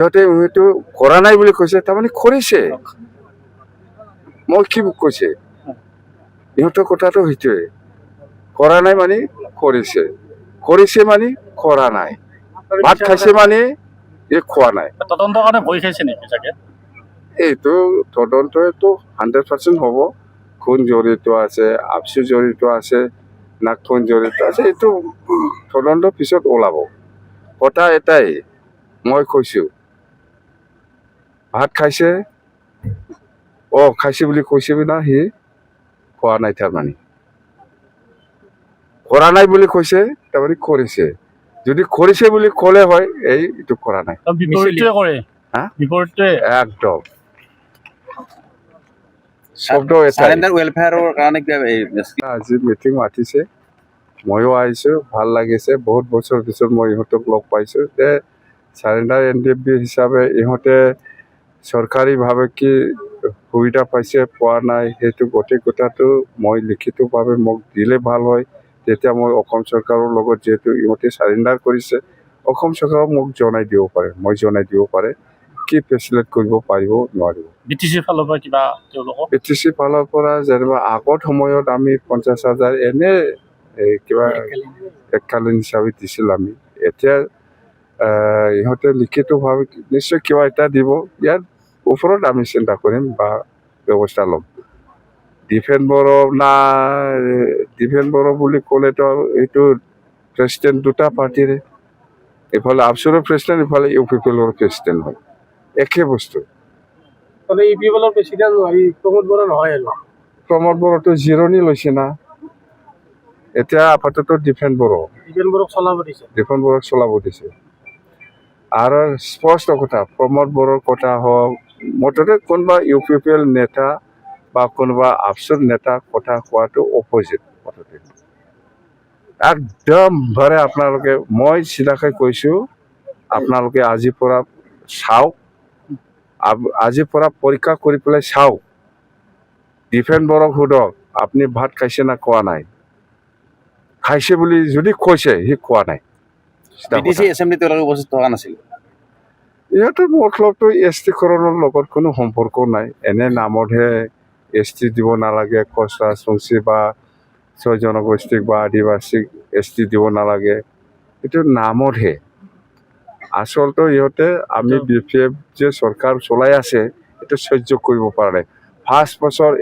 সিহঁতে হয়তো কৰা নাই বুলি কৈছে, তাৰমানে কৰিছে। মই কি কৈছে ইহঁতৰ কথাটো সেইটোৱে, কৰা নাই মানে কৰিছে, কৰিছে মানে কৰা নাই, ভাত খাইছে মানে খোৱা নাই। তদন্তৰ কাৰণে ভয় খাইছে নেকি চাগে? এইটো তদন্তটো 100% হ'ব। কোন জড়িত আছে, আপচু জড়িত আছে না কোন জড়িত আছে, এইটো তদন্ত পিছত ওলাব। কথা এটাই মই কৈছো, ভাত খাইছে, খাইছে বুলি কৈছে না, সি খোৱা নাই, তাৰমানে কৰা নাই বুলি কৈছে, তাৰমানে কৰিছে। যদি কৰিছে বুলি ক'লে হয় এইটো কৰা নাই, বিপৰীতটোৱে কৰে, হা বিপৰীতটোৱে একদম শব্দ এটাই। সাৰেণ্ডাৰ ৱেলফেয়াৰৰ কাৰণে আজি মিটিং মাতিছে, ময়ো আহিছো, ভাল লাগিছে। বহুত বছৰ পিছত মই ইহঁতক লগ পাইছো যে চাৰেণ্ডাৰ NDFB হিচাপে ইহঁতে চৰকাৰীভাৱে কি সুবিধা পাইছে পোৱা নাই, সেইটো গোটেই কথাটো মই লিখিতভাৱে মোক দিলে ভাল হয়। তেতিয়া মই অসম চৰকাৰৰ লগত যিহেতু ইহঁতে চাৰেণ্ডাৰ কৰিছে, অসম চৰকাৰক মোক জনাই দিব পাৰে, মই জনাই দিব পাৰে কি ফেচিলেট কৰিব পাৰিব নোৱাৰিব। BTC ফালৰ পৰা কিবা তেওঁলোকক BTC ফালৰ পৰা যেনিবা আগত সময়ত আমি 50,000 এনে কিবা এককালীন হিচাপে দিছিল আমি। এতিয়া ইহঁতে লিখিতভাৱে নিশ্চয় কিবা এটা দিব, ইয়াৰ ওপৰত আমি চিন্তা কৰিম বা ব্যৱস্থা ল'ম। ডিফেন বড়ো বুলি ক'লেতো এইটো প্ৰেচিডেণ্ট দুটা পাৰ্টিৰে, ইফালে আপচুৰৰ প্ৰেচিডেণ্ট, ইফালে UPPৰ প্ৰেচিডেণ্ট হয়, একে বস্তু। প্ৰমোদ বড়োটো জিৰণি লৈছে না, এতিয়া আপাতত ডিফেন বড়োক চলাব দিছে। আৰু স্পষ্ট কথা, প্ৰমোদ বড়োৰ কথা হওক, মুঠতে কোনোবা UPPৰ নেতা বা কোনোবা আপচুৰ নেতা কথা কোৱাটো অপজিট। মুঠতে একদম ভাৰে আপোনালোকে, মই চিধাকৈ কৈছো, আপোনালোকে আজিৰ পৰা চাওক, আজিৰ পৰা পৰীক্ষা কৰি পেলাই চাওক, ডিফেন বড়োক সোধক আপুনি ভাত খাইছে না খোৱা নাই, খাইছে বুলি যদি কৈছে সি খোৱা নাই। BTC এছেম্বলি তেওঁলোকে উপস্থিত থকা নাছিল। ইহঁতৰ মতলবটো ST-কৰণৰ লগত কোনো সম্পৰ্ক নাই, এনে নামতহে ST দিব নালাগে, কচা চংচি বা 6 জনগোষ্ঠীক বা আদিবাসীক ST দিব নালাগে, এইটো নামতহে। আচলতে ইহঁতে আমি BPF যে চৰকাৰ চলাই আছে এইটো সহ্য কৰিব পৰা নাই। 5 বছৰ